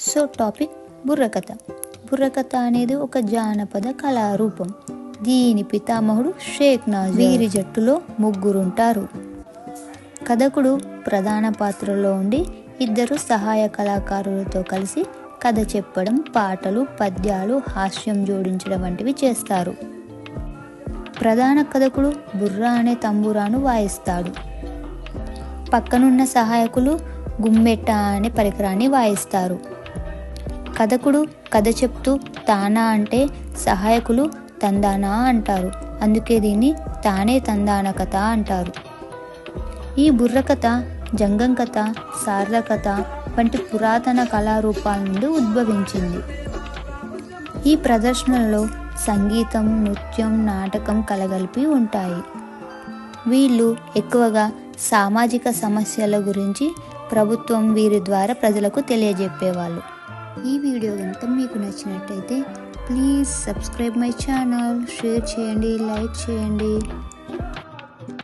So topic బుర్రకథ. బుర్రకథ అనేది ఒక జానపద కళారూపం. దీని పితామహుడు షేక్ నాజర్. వీరి జట్టులో ముగ్గురుంటారు. కథకుడు ప్రధాన పాత్రలో ఉండి ఇద్దరు సహాయ కళాకారులతో కలిసి కథ చెప్పడం, పాటలు, పద్యాలు, హాస్యం జోడించడం వంటివి చేస్తారు. ప్రధాన కథకుడు బుర్రా అనే తంబురాను వాయిస్తాడు. పక్కనున్న సహాయకులు గుమ్మెట్ట అనే పరికరాన్ని వాయిస్తారు. కథకుడు కథ చెప్తూ తానా అంటే సహాయకులు తందానా అంటారు. అందుకే దీన్ని తానే తందాన కథ అంటారు. ఈ బుర్రకథ జంగం కథ, సార్ల కథ వంటి పురాతన కళారూపాల నుండి ఉద్భవించింది. ఈ ప్రదర్శనలో సంగీతం, నృత్యం, నాటకం కలగలిపి ఉంటాయి. వీళ్ళు ఎక్కువగా సామాజిక సమస్యల గురించి ప్రభుత్వం వీరి ద్వారా ప్రజలకు తెలియజెప్పేవాళ్ళు. ఈ వీడియో కనుక మీకు నచ్చినట్టయితే please subscribe my channel, share చేయండి, లైక్ చేయండి.